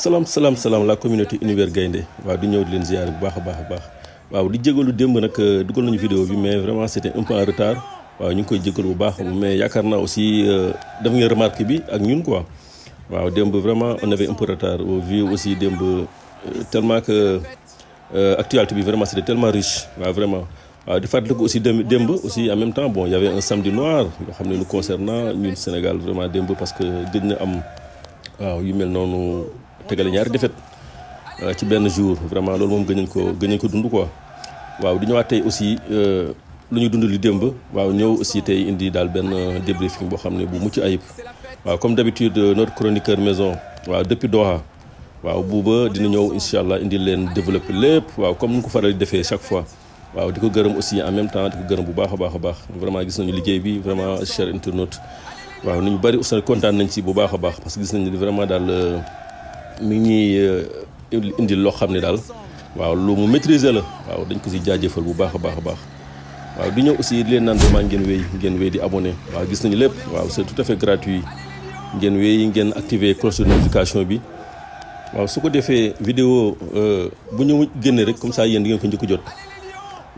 salaam la communauté Univers Gaindé waaw di ñëw di leen ziar bu baax a baax waaw di jégalu démb nag dugal nañu vidéo bi mais vraiment c'était un peu en retard waaw ñu ngi koy jégalu bu baax mais yaakaar naa aussi def ngeen remarque bi ak ñun quoi waaw démb vraiment on avait un peu retard au vu aussi démb tellement que actualité bi vraiment c'était tellement riche waaw vraiment waaw di fàttaliku aussi démb aussi en même temps bon il y avait un samedi noir yoo xam ne nous concernant ñun Sénégal vraiment démb parce que gëj na am waaw yu mel noonu tegale ñaari défaite ci benn jour vraiment loolu moom gën nañ ko dund quoi waaw di ñëwaat tey aussi lu ñu dund li démb waaw ñëw aussi tey indi daal benn débriefing boo xam ne bu mucc ayib waaw comme d'habitude notre chroniqueur maison waaw depuis Doha waaw buuba dina ñëw incha allah indi leen développer lépp waaw comme ni ko faral di defee chaque fois waaw di ko gërëm aussi en même temps di ko gërëm bu baax a baax vraiment gis nañu liggéey bi vraiment cher internaute waaw ni ñu bëri aussi kontaan nañ ci bu baax a baax parce que gis nañ ni vraiment daal mi ngi indi loo xam ne daal waaw lu mu maîtriser la waaw dañ ko si jaajëfal bu baax a baax waaw di ñëw aussi di leen naan vraiment ngeen wéy di abonné waaw gis nañu lépp waaw c'est tout à fait gratuit ngeen wéy ngeen activer cloche de notification bi waaw su ko defee vidéo bu ñu génnee rek comme ça yéen di ngeen ko njëkk jot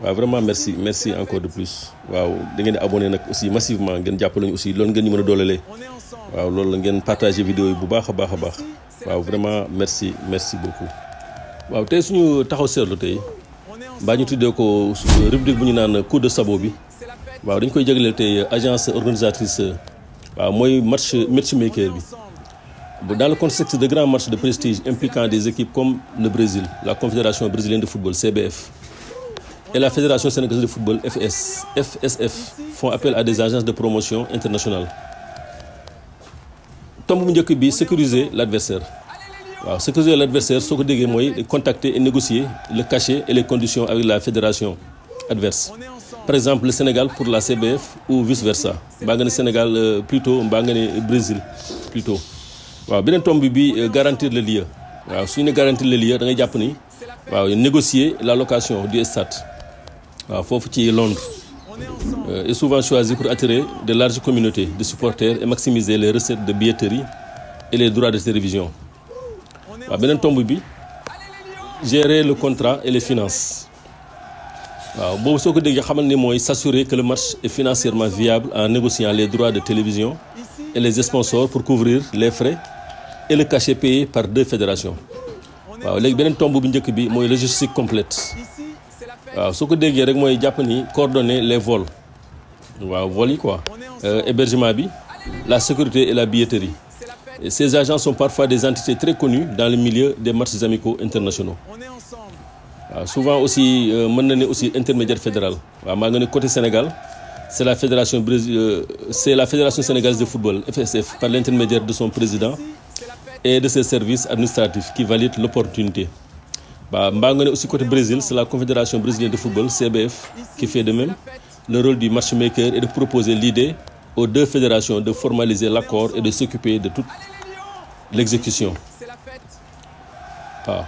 waaw vraiment merci encore de plus waaw da ngeen di abonné nag aussi massivement ngeen jàppale ñu aussi loolu ngeen ñu mën a doolelee waaw loolu la ngeen partagé vidéo yi bu baax a baax waaw vraiment merci beaucoup waaw tey suñu taxaw seetlu tey mbaa ñu tuddee ko rubrique bu ñu naan coup de sabot bi waaw dañ koy jagleel tey agence organisatrice waaw mooy matchmaker bi dans le contexte de grands matchs de prestige impliquant des équipes comme le Brésil la Confédération brésilienne de football CBF et la Fédération sénégalaise de football FSF font appel à des agences de promotion internationale tomb bu njëkk bi sécuriser l'adversaire waaw sécuriser l'adversaire soo ko déggee mooy contacter et négocier le cachet et les conditions avec la fédération adverse par exemple le Sénégal pour la CBF ou vice versa mbaa nga ne Sénégal plutôt mbaa nga ne Brésil plutôt waaw beneen tomb bi garantir le lieu waaw suñu ne garantir le lieu da ngay jàpp ni waaw négocier la location du stade waaw foofu ci Londres est souvent choisi pour attirer de larges communautés de supporters et maximiser les recettes de billetterie et les droits de télévision waaw beneen tomb bi gérer le contrat et les finances waaw boobu soo ko déggee xamal ni mooy s'assurer que le match est financièrement viable en négociant les droits de télévision et les sponsors pour couvrir les frais et le cachet payé par deux fédérations waaw léegi beneen tomb bu njëkk bi mooy logistique complète waaw soo ko déggee rek mooy jàpp ni coordonner les vols waaw vols yi quoi hébergement bi la sécurité et la billetterie et ces agents sont parfois des entités très connues dans le milieu des matchs amicaux internationaux waaw souvent aussi mën na ne aussi intermédiaire fédéral waaw maa nga ne côté Sénégal c'est la fédération sénégalaise de football FSF par l'intermédiaire de son président et de ses services administratifs qui valident l'opportunité waaw mbaa nga ne aussi côté Brésil c'est la confédération brésilienne de football CBF qui fait de même le rôle du matchmaker est de proposer l'idée aux deux fédérations de formaliser l'accord et de s'occuper de toute l'exécution waaw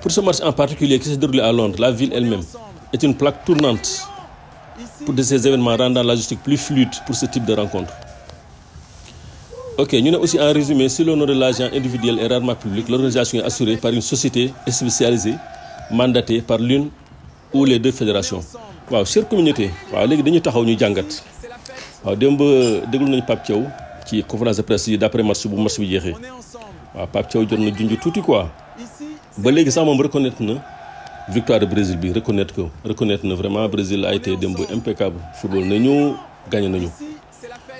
pour ce match en particulier qui s'est déroulé à Londres la ville elle-même est une plaque tournante pour de ces événements rendant la logistique plus fluide pour ce type de rencontre. Ok, ñu ne aussi en résumé si le nom de l'agent individuel est rarement public, l'organisation est assurée par une société spécialisée mandatée par l'une ou les deux fédérations. waaw chère communauté waaw léegi dañuy taxaw ñu jàngat waaw démb déglu nañu Pape Thiaw ci conférence de presse yi d'après match bu jeexee waaw Pape Thiaw jot na junj tuuti quoi ba léegi sax moom reconnaître na victoire de Brésil bi reconnaître na vraiment Brésil a été démb impeccable football nañu gagné nañu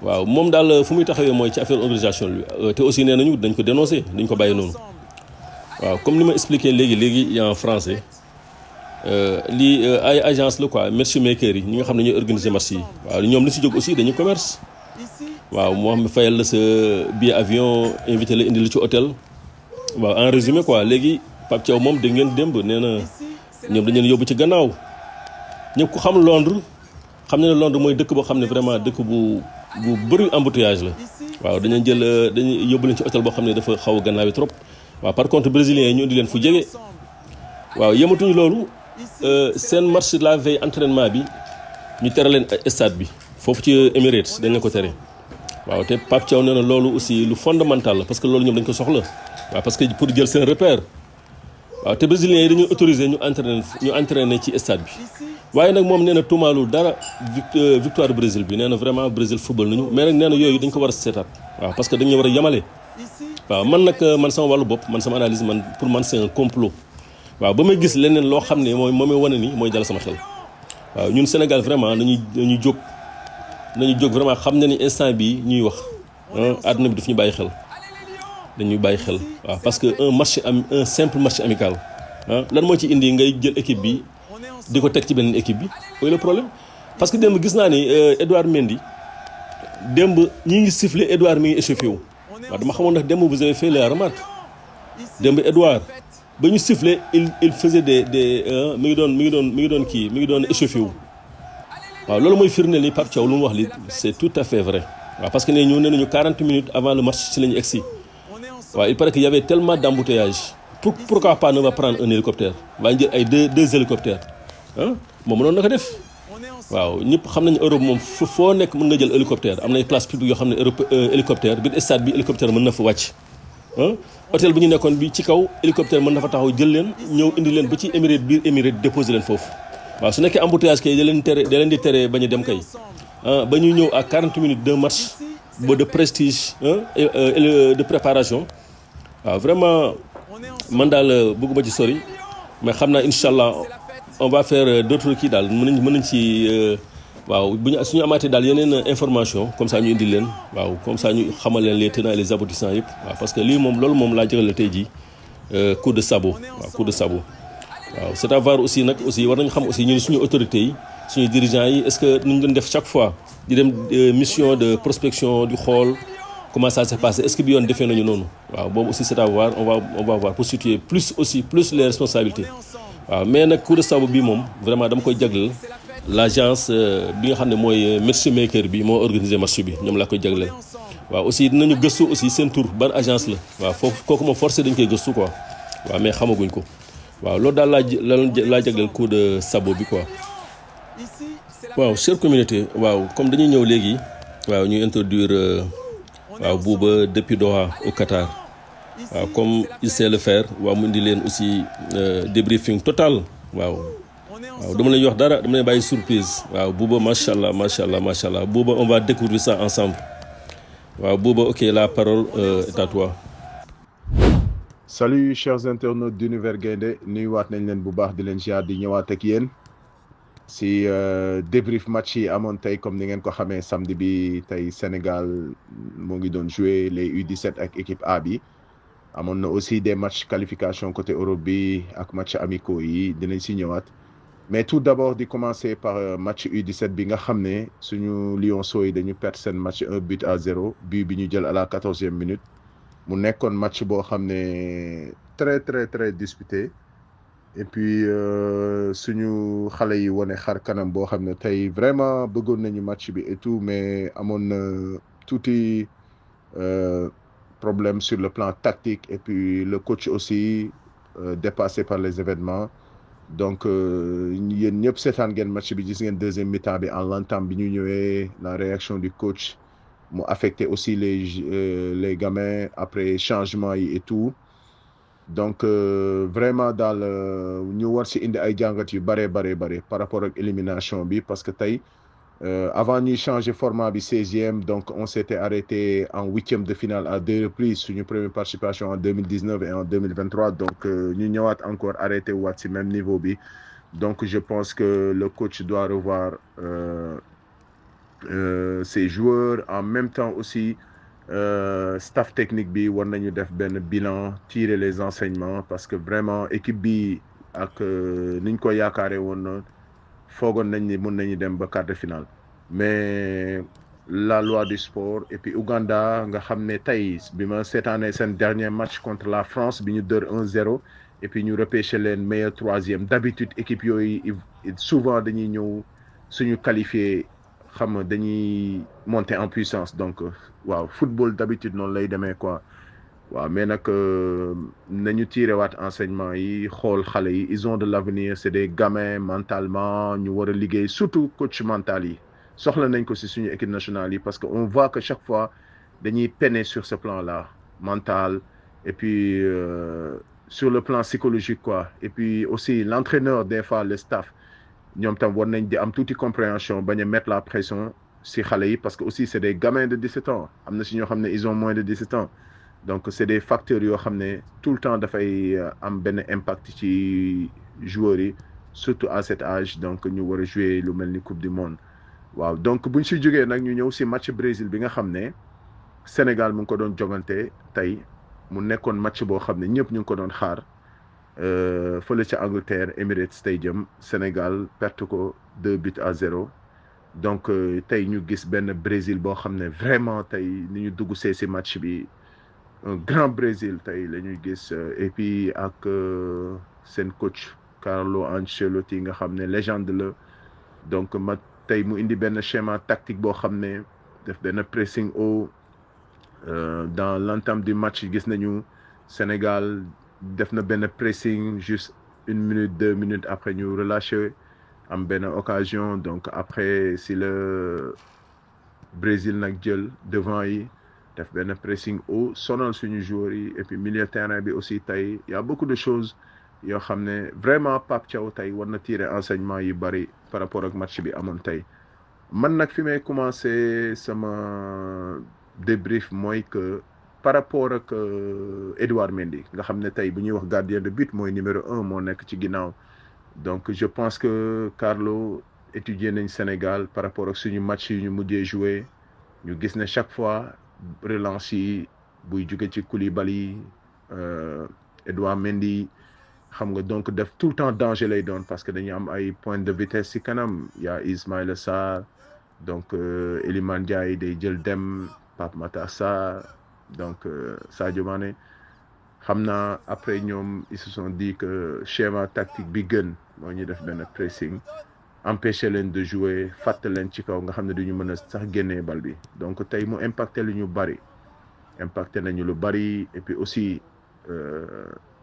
waaw moom daal fu muy taxawee mooy ci affaire organisation bi te aussi nee nañu dañ ko dénoncer dañ ko bàyyi noonu waaw comme ni ma expliqué léegi en français lii ay agence la quoi matchmaker yi ñi nga xam ne ñooy organiser match yi waaw ñoom li si jóg aussi dañuy commerce waaw moo xam ne fayal la sa billet avion invité la indi la ci hôtel waaw en résumé quoi léegi Pape Thiaw moom dégg ngeen démb nee na ñoom dañu leen yóbbu ci gannaaw ñëpp ku xam Londres xam ne Londres mooy dëkk boo xam ne vraiment dëkk bu bëri embouteillage la waaw dañu yóbbu leen ci hôtel boo xam ne dafa xaw a gannaaw trop waaw par contre brésiliens yi ñu indi leen fu jege waaw yematuñu loolu seen match la veille entraînement bi ñu tere leen stade bi foofu ci Emirates dañ leen ko tere waaw te Pape Thiaw nee na loolu aussi lu fondamental la parce que loolu ñoom dañ ko soxla waaw parce que pour jël seen repère waaw te brésiliens yi dañuy autorisé ñu entraîner ci stade bi waaye nag moom nee na tuumaalul dara victoire Brésil bi nee na vraiment Brésil football nañu mais nag nee na yooyu dañ ko war a seetaat waaw parce que dañu war a yemale waaw man nag man sama wàllu bopp man sama analyse man pour man c'est un complot waaw ba may gis leneen loo xam ne mooy may wane ni mooy dal sama xel waaw ñun Sénégal vraiment nañu jóg vraiment xam na ni instant bi ñuy wax àdduna bi daf ñu bàyyi xel dañuy bàyyi xel waaw parce que un simple match amical lan moo ci indi ngay jël équipe bi di ko teg ci beneen équipe bi mooy le problème parce que démb gis naa ni Edouard Mendy démb ñi ngi sifflé Edouard mi ngi échauffé wu waaw dama xamoon ndax démb vous avez fait la remarque démb Edouard ba ñu sifflé il faisait des mi ngi doon échauffé wu waaw loolu mooy firndeel ni Pape Thiaw lu mu wax li c'est tout à fait vrai waaw parce que nee nañu 40 minutes avant le match ci la ñu egsi waaw il paraît qu'il y avait tellement d'embouteillage pourquoi pas ne pas prendre un hélicoptère waa jël ay deux hélicoptères moom mënoon na ko def waaw ñëpp xam nañu Europe moom foo nekk mën nga jël hélicoptère am na ay place publique yoo xam ne hélicoptère biir stade bi hélicoptère mën na fa wàcc hôtel bu ñu nekkoon bi ci kaw hélicoptère mën na fa taxaw jël leen ñëw indi leen ba ci biir Émirats déposer leen foofu waaw su nekkee embouteillage kay da leen di tere bañ a dem kay ba ñu ñëw à 40 minutes d'un match ba de prestige de préparation waaw vraiment man daal bëgguma ci sori mais xam naa incha allah on va faire d'autres kii daal mën nañ ci waaw suñu amaatee daal yeneen information comme ça ñu indi leen waaw comme ça ñu xamal leen les tenants et les aboutissants yëpp waaw parce que lii moom loolu moom laa jëgal la tey jii coup de sabot waaw coup de sabot waaw c'est à voir aussi nag aussi war nañu xam aussi ñun suñu autorités yi suñu dirigeants yi est-ce que nu ñu doon def chaque fois di dem mission de prospection di xool comment ça s'est passé est-ce que bi yoon defee nañu noonu waaw boobu aussi c'est à voir on va voir pour situer plus les responsabilités waaw mais nag coup de sabot bi moom vraiment dama koy jagleel l'agence bi nga xam ne mooy matchmaker bi moo organisé match bi ñoom laa koy jagleel waaw aussi dinañu gëstu aussi seen tour ban agence la waaw foofu kooku moom forcé dañ koy gëstu quoi waaw mais xamaguñ ko waaw loolu daal laa jagleel coup de sabot bi quoi. waaw chère communauté waaw comme dañuy ñëw léegi waaw ñuy introduire waaw Bouba depuis Doha au Qatar waaw comme il sait le faire waaw mu indi leen aussi débriefing total waaw dama leen wax dara dama leen bàyyi surprise waaw Bouba macha allah Bouba on va découvrir ça ensemble waaw Bouba ok la parole est à toi. Salut chers internautes d'Univers Gaindé nuyuwaat nañ leen bu baax di leen ziar di ñëwaat ak yéen si débrief match yi amoon tey comme ni ngeen ko xamee samedi bi tey Sénégal moo ngi doon jouer les U17 ak équipe A bi amoon na aussi des matchs qualification côté Europe bi ak match amicaux yi dinañ si ñëwaat mais tout d'abord di commencer par match U17 bi nga xam ne suñu Lionceaux yi dañu perdre seen match 1-0 but bi ñu jël à la 14e minute mu nekkoon match boo xam ne très disputé et puis suñu xale yi wane xar kanam boo xam ne tey vraiment bëggoon nañu match bi et tout mais amoon na tuuti problème sur le plan tactique et puis le coach aussi dépassé par les événements donc yéen ñëpp seetaan ngeen match bi gis ngeen deuxième mi-temps bi en l'entame bi ñu ñëwee la réaction du coach mu affecté aussi les gamins après changement yi et tout donc vraiment daal ñu war si indi ay jàngat yu bare par rapport ak élimination bi parce que tey avant ñuy changer format bi 16e donc on s'était arrêté en 8e de finale à 2 reprises suñu première participation en 2019 et en 2023 donc ñu ñëwaat encore arrêté waat si même niveau bi donc je pense que le coach doit revoir ses joueurs en même temps aussi staff technique bi war nañu def benn bilan tirer les enseignements parce que vraiment équipe bi ak niñ ko yaakaare woon na foogoon nañ ni mën nañu dem ba quart de finale mais la loi du sport et puis Ouganda nga xam ne tey bi ma seetaanee seen dernier match contre la France bi ñu dër 1-0 et puis ñu repêché leen meilleur troisième d'habitude équipe yooyu souvent dañuy ñëw suñu qualifié xam nga dañuy monter en puissance donc waaw football d'habitude noonu lay demee quoi waaw mais nag nañu tirer waat enseignement yi xool xale yi ils ont de l'avenir c'est des gamins mentalement ñu war a liggéey surtout coach mental yi soxla nañ ko ci suñu équipe nationale yi parce que on voit que chaque fois dañuy peiner sur ce plan-là mental et puis sur le plan psychologique quoi et puis aussi l'entraîneur des fois le staff ñoom tam war nañ di am tuuti compréhension bañ a mettre la pression ci xale yi parce que aussi c'est des gamins de 17 ans am na ci ñoo xam ne ils ont moins de 17 ans donc c'est des facteurs yoo xam ne tout le temps dafay am benn impact ci joueurs yi surtout à cet âge donc ñu war a jouer lu mel ni coupe du monde waaw donc buñ ci jógee nag ñu ñëw ci match Brésil bi nga xam ne Sénégal mu ngi ko doon jogante tey mu nekkoon match boo xam ne ñëpp ñu ngi ko doon xaar fële ca Angleterre Emirates Stadium Sénégal perte ko 2-0 donc tey ñu gis benn Brésil boo xam ne vraiment tey ni ñu dugg see ci match bi un grand Brésil tey la ñuy gis et puis ak seen coach Carlo Ancelotti nga xam ne légende la donc tey mu indi benn schéma tactique boo xam ne def benn pressing haut dans l'entame du match gis nañu Sénégal def na benn pressing juste 1 minute 2 minutes après ñu relâché am benn occasion donc après si le Brésil nag jël devant yi def benn pressing haut sonal suñu joueurs yi et puis milieu terrain bi aussi tey y a beaucoup de choses yoo xam ne vraiment Pape Thiaw tey war na tirer enseignement yu bari par rapport ak match bi amoon tey man nag fi may commencer sama débrief mooy que par rapport ak Edouard Mendy nga xam ne tey bu ñuy wax gardien de but mooy numéro 1 moo nekk ci ginnaaw donc je pense que Carlo étudier nañ Sénégal par rapport ak suñu match yi ñu mujjee jouer ñu gis ne chaque fois relance yi buy jóge ci Koulibaly Edouard Mendy xam nga donc def tout le temps danger lay doon parce que dañuy am ay pointe de vitesse ci kanam y a Ismaïla Sarr donc Iliman Ndiaye day jël dem Pape Matar Sarr donc Sadio Mané xam naa après ñoom ils se sont dit que schéma tactique bi gën moo ñu def benn pressing empêcher leen de jouer fàtte leen ci kaw nga xam ne duñu mën a sax génnee bal bi donc tey mu impacté lu ñu bari impacté nañu lu bari et puis aussi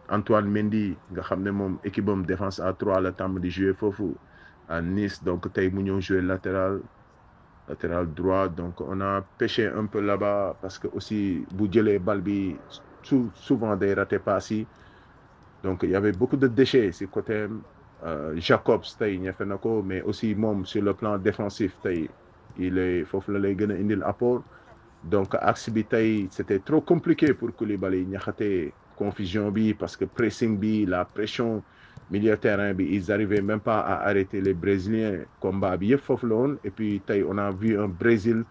Antoine Mendy nga xam ne moom équipe am défense à 3 la tàmm di jouer foofu à Nice donc tey mu ñëw jouer latéral droit donc on a pêché un peu là-bas parce que aussi bu jëlee bal bi souvent day raté passe yi donc il y avait beaucoup de déchets ci côté Jacobs tey ñefe na ko mais aussi moom sur le plan défensif tey il est foofu la lay gën a indil apport donc axe bi tey c'était trop compliqué pour Koulibaly ñaxate confusion bi parce que pressing bi la pression milieu terrain bi ils arrivaient même pas à arrêter les Brésiliens combat bi yëpp foofu la woon et puis tey on a vu un Brésil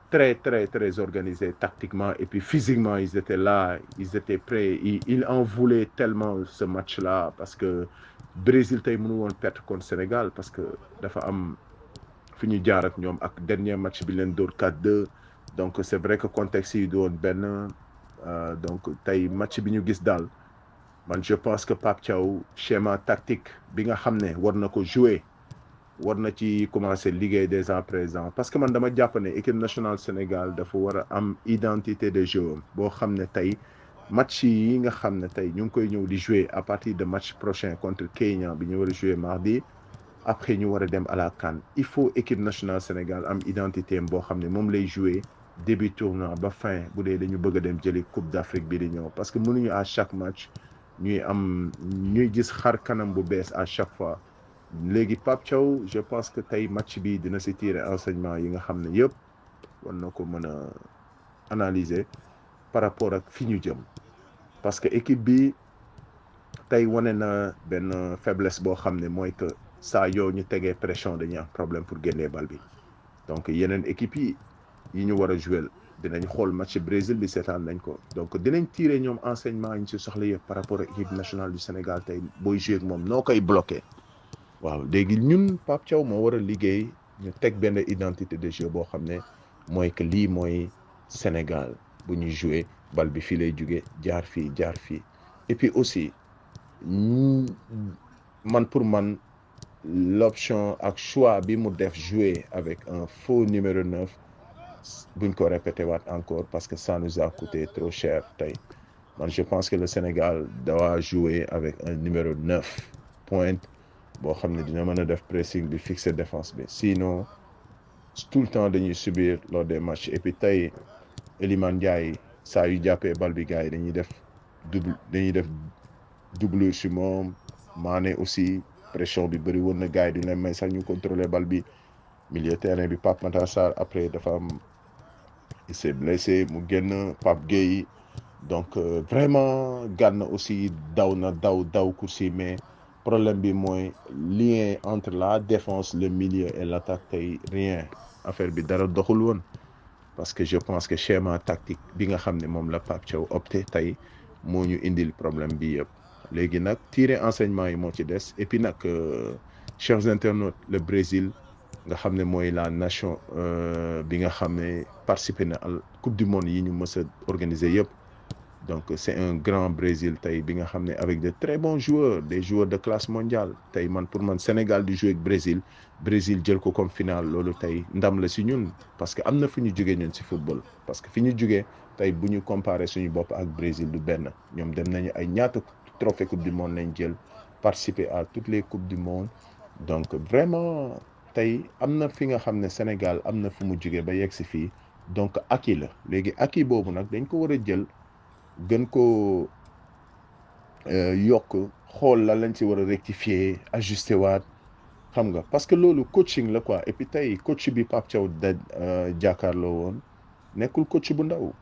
très très très organisé tactiquement et puis physiquement ils étaient là ils étaient prêts ils en voulaient tellement ce match-là parce que Brésil tey mënu woon perdre contre Sénégal parce que dafa am fi ñu jaar ak ñoom ak dernier match bi leen dóor 4-2 donc c'est vrai que contexte yi doon benn donc tey match bi ñu gis daal man je pense que Pape Thiaw schéma tactique bi nga xam ne war na ko jouer war na ci commencer liggéey dès à présent parce que man dama jàpp ne équipe nationale Sénégal dafa war a am identité de jeu boo xam ne tey match yi nga xam ne tey ñu ngi koy ñëw di jouer à partir de match prochain contre Kenya bi ñu war a jouer mardi après ñu war a dem à la CAN il faut équipe nationale Sénégal am identité am boo xam ne moom lay jouer début tournoi ba fin bu dee dañu bëgg a dem jëli Coupe d'Afrique bi di ñëw parce que mënuñu à chaque match ñuy gis xar kanam bu bees à chaque fois léegi Pape Thiaw je pense que tey match bi dina si tirer enseignement yi nga xam ne yëpp war na ko mën a analyser par rapport ak fi ñu jëm parce que équipe bi tey wane na benn faiblesse boo xam ne mooy que saa yoo ñu tegee pression dañuy am problème pour génnee bal bi donc yeneen équipe yi ñu war a jouer dinañ xool match Brésil bi seetaan nañ ko donc dinañ tirer ñoom enseignement yi ñu si soxla yëpp par rapport ak équipe nationale du Sénégal tey booy jouer ak moom noo koy bloqué waaw léegi ñun Pape Thiaw moo war a liggéey ñu teg benn identité de jeu boo xam ne mooy que lii mooy Sénégal bu ñuy jouer bal bi fii lay jóge jaar fii et puis aussi man pour man l'option ak choix bi mu def jouer avec un faux numéro 9 buñ ko répété waat encore parce que ça nous a coûté trop cher tey man je pense que le Sénégal doit jouer avec un numéro 9 pointe boo xam ne dina mën a def pressing bi fixer défense bi sinon tout le temps dañuy subir lors des matchs et puis tey Iliman Ndiaye saa yu jàppee bal bi gars yi dañuy def doublure si moom. Mané aussi pression bi bëri woon na gars yi duñ leen may sax ñu contrôler bal bi milieu terrain bi Pape Matar Sarr après dafa am il s'est blessé mu génn Pape Gueye donc vraiment Gana aussi daw course yi mais problème bi mooy lien entre la défense le milieu et l'attaque tey rien affaire bi dara doxul woon parce que je pense que schéma tactique bi nga xam ne moom la Pape Thiaw opté tey moo ñu indil problème bi yëpp léegi nag tirer enseignement yi moo ci des et puis nag chers internautes le Brésil nga xam ne mooy la nation bi nga xam ne participé na à coupe du monde yi ñu mës a organiser yëpp donc c'est un grand Brésil tey bi nga xam ne avec de très bons joueurs des joueurs de classe mondiale tey pour man Sénégal di jouer ak Brésil jël ko comme finale loolu tey ndam la si ñun parce que am na fu ñu jógee ñun si football parce que fi ñu jógee tey bu ñu comparer suñu bopp ak Brésil du benn ñoom dem nañu ay ñaata trophée coupe du monde lañ jël participer à toutes les coupes du monde donc vraiment tey am na fi nga xam ne Sénégal am na fu mu jógee ba yegg si fii donc acquis la léegi acquis boobu nag dañ ko war a jël gën ko yokk xool la lañ ci war a rectifier ajuster waat xam nga parce que loolu coaching la quoi et puis tey coach bi Pape Thiaw jàkkaarloo woon nekkul coach bu ndaw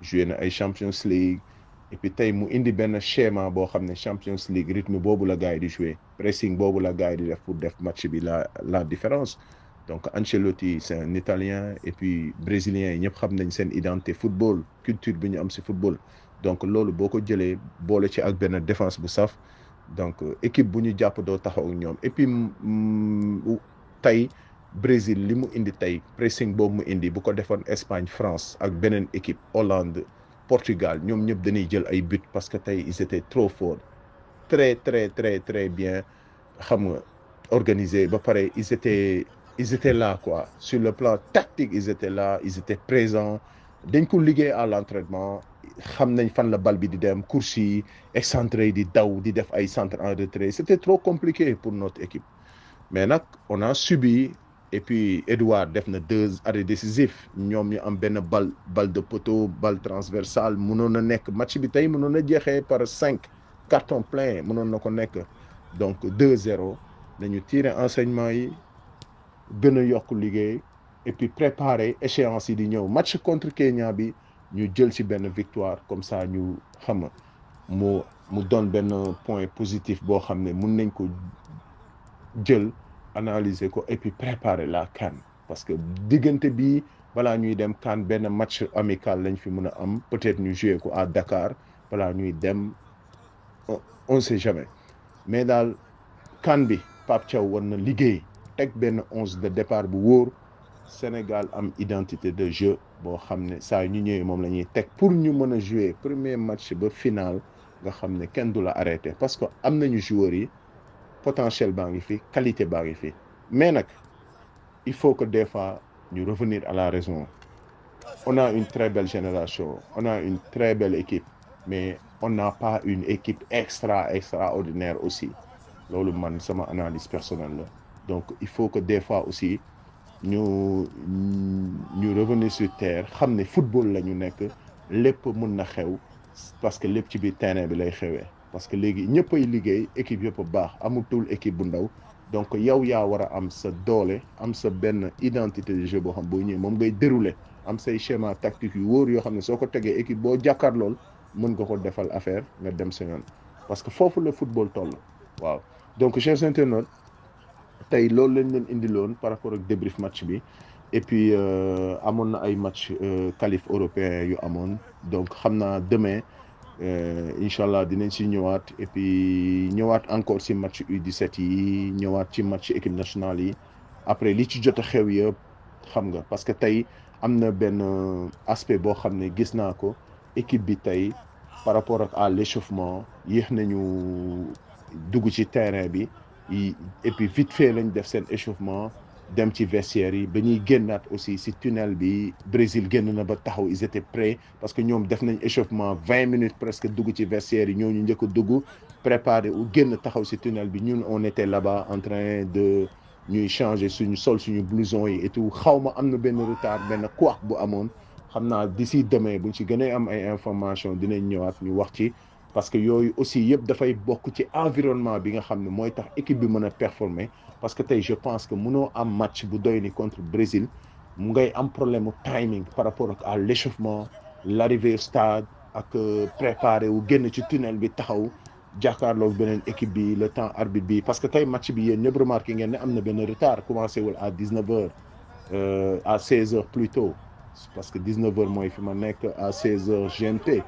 joué na ay Champions League et puis tey mu indi benn schéma boo xam ne Champions League rythme boobu la gars yi di jouer pressing boobu la gars yi di def pour def match bi la différence donc Ancelotti c'est un Italien et puis brésilien yi ñëpp xam nañ seen identité football culture bi ñu am ci football donc loolu boo ko jëlee boole ci ak benn défense bu saf donc équipe bu ñu jàpp doo taxaw ak ñoom et puis tey Brésil li mu indi tey pressing boobu mu indi bu ko defoon Espagne France ak beneen équipe Hollande Portugal ñoom ñëpp dañuy jël ay buts parce que tey ils étaient trop forts très bien xam nga organisé ba pare ils étaient là quoi sur le plan tactique ils étaient là ils étaient présents dañ ko liggéey à l'entraînement xam nañ fan la bal bi di dem course yi excentré di daw di def ay centre en retrait c'était trop compliqué pour notre équipe mais nag on a subi et puis Edouard def na 2 arrêts décisifs ñoom ñu am benn balle de poteau balle transversale mënoon na nekk match bi tey mënoon na jeexee par 5 cartons pleins mënoon na ko nekk donc 2-0 nañu tirer enseignement yi gën a yokk liggéey et puis préparer échéance yi di ñëw match contre Kenya bi ñu jël ci benn victoire comme ça ñu xam mu doon benn point positif boo xam ne mun nañ ko jël analyser ko et puis préparer la CAN parce que diggante bi balaa ñuy dem CAN benn match amical lañ fi mën a am peut-être ñu jouer ko à Dakar balaa ñuy dem on sait jamais mais daal CAN bi Pape Thiaw war na liggéey teg benn 11 de départ bu wóor Sénégal am identité de jeu boo xam ne saa ñu ñëwee moom la ñuy teg pour ñu mën a jouer premier match ba final nga xam ne kenn du la arrêté parce que am nañu joueurs yi potentiel baa ngi fi qualité baa ngi fi mais nag il faut que des fois ñu revenir à la raison on a une très belle génération on a une très belle équipe mais on n'a pas une équipe extraordinaire aussi loolu man sama analyse personnelle la donc il faut que des fois aussi ñu revenir sur terre xam ne football la ñu nekk lépp mun na xew parce que lépp ci biir terrain bi lay xewee parce que léegi ñëpp ay liggéey équipe yëpp a baax amutul équipe bu ndaw donc yow yaa war a am sa doole am sa benn identité de jeu boo xam boo ñëwee moom ngay dérouler am say schéma tactique yu wóor yoo xam ne soo ko tegee équipe boo jàkkaar lool mën nga ko defal affaire nga dem sa yoon parce que foofu la football toll waaw donc chers internautes tey loolu lañ leen indiloon par rapport ak débrief match bi et puis amoon na ay match qualif européen yu amoon donc xam naa demain incha allah dinañ si ñëwaat et puis ñëwaat encore si match U17 yi ñëwaat ci match équipe nationale yi après li ci jot a xew yëpp xam nga parce que tey am na benn aspect boo xam ne gis naa ko équipe bi tey par rapport ak à l'échauffement yéex nañu dugg ci terrain bi et puis vite fait lañ def seen échauffement dem ci vestiaire yi ba ñuy génnaat aussi si tunnel bi Brésil génn na ba taxaw ils étaient prêts parce que ñoom def nañ échauffement 20 minutes presque dugg ci vestiaire yi ñooñu njëkk a dugg préparé ou génn taxaw si tunnel bi ñun on était là-bas en train de ñuy changer suñu sol suñu blouson yi et tout xaw ma am na benn retard benn couac bu amoon xam naa d'ici demain buñ ci gënee am ay information dinañ ñëwaat ñu wax ci parce que yooyu aussi yëpp dafay bokk ci environnement bi nga xam ne mooy tax équipe bi mën a performer parce que tey je pense que mënoo am match bu doy ni contre Brésil mu ngay am problème timing par rapport à l'échauffement l'arrivée au stade ak préparé wu génn ci tunnel bi taxaw jàkkaarloog beneen équipe bi le temps arbitre bi parce que tey match bi yéen ñëpp remarqué ngeen ne am na benn retard commencé wul à 19h à 16h plutôt parce que 19h mooy fi ma nekk à 16h GMT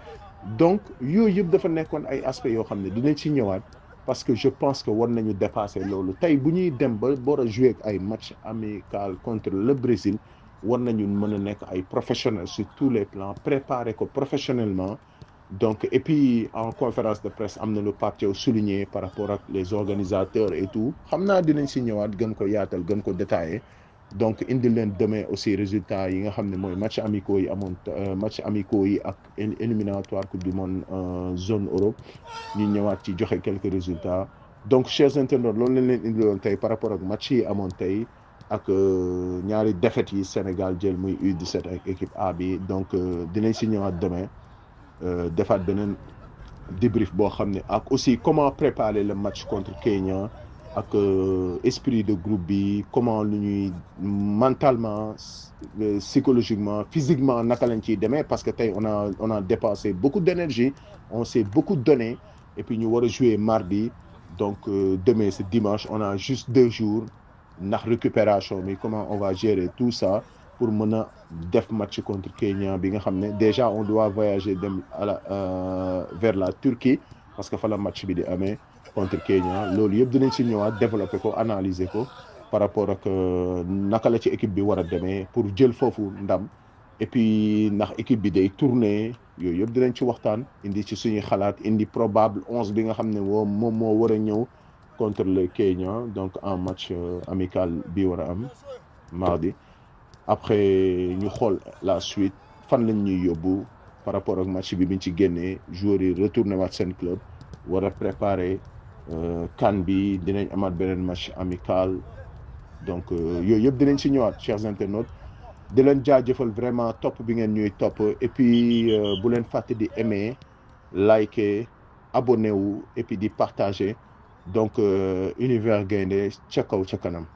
donc yooyu yëpp dafa nekkoon ay aspects yoo xam ne dinañ ci ñëwaat parce que je pense que war nañu dépasser loolu tey bu ñuy dem ba war a jouer ak ay match amical contre le Brésil war nañu mën a nekk ay professionnels sur tous les plans préparer ko professionnellement donc et puis en conférence de presse am na lu Pape Thiaw souligné par rapport ak les organisateurs et tout xam naa dinañ si ñëwaat gën ko yaatal gën ko détaillé donc indi leen demain aussi résultats yi nga xam ne mooy match amicaux yi amoon match amicaux yi ak éliminatoire coupe du monde zone Europe ñu ñëwaat ci joxe quelques résultats donc chers internautes loolu lañ leen indi woon tey par rapport ak match yi amoon tey ak ñaari défaites yi Sénégal jël muy U17 ak équipe A bi donc dinañ si ñëwaat demain defaat beneen débrief boo xam ne ak aussi comment préparer le match contre Kenya ak esprit de groupe bi comment lu ñuy mentalement psychologiquement physiquement naka lañ ciy demee parce que tey on a dépensé beaucoup d'énergie on s'est beaucoup donné et puis ñu war a jouer mardi donc demain c'est dimanche on a juste 2 jours ndax récupération bi comment on va gérer tout ça pour mën a def match contre Kenya bi nga xam ne déjà on doit voyager dem vers la Turquie parce que fa la match bi di amee contre Kenya loolu yëpp dinañ si ñëwaat développer ko analyser ko par rapport ak naka la ci équipe bi war a demee pour jël foofu ndam et puis ndax équipe bi day tourner yooyu yëpp dinañ ci waxtaan indi ci suñuy xalaat indi probable 11 bi nga xam ne moom moo war a ñëw contre le Kenya donc en match amical bi war a am mardi après ñu xool la suite fan lañ ñuy yóbbu par rapport ak match bi biñ ci génnee joueurs yi retourné waat seen club war a préparer CAN bi dinañ amaat beneen match amical donc yooyu yëpp dinañ ci ñëwaat chers internautes di leen jaajëfal vraiment topp bi ngeen ñuy topp et puis bu leen fàtte di aimer liker abonné wu et puis di partager donc Univers Gaindé ca kaw ca kanam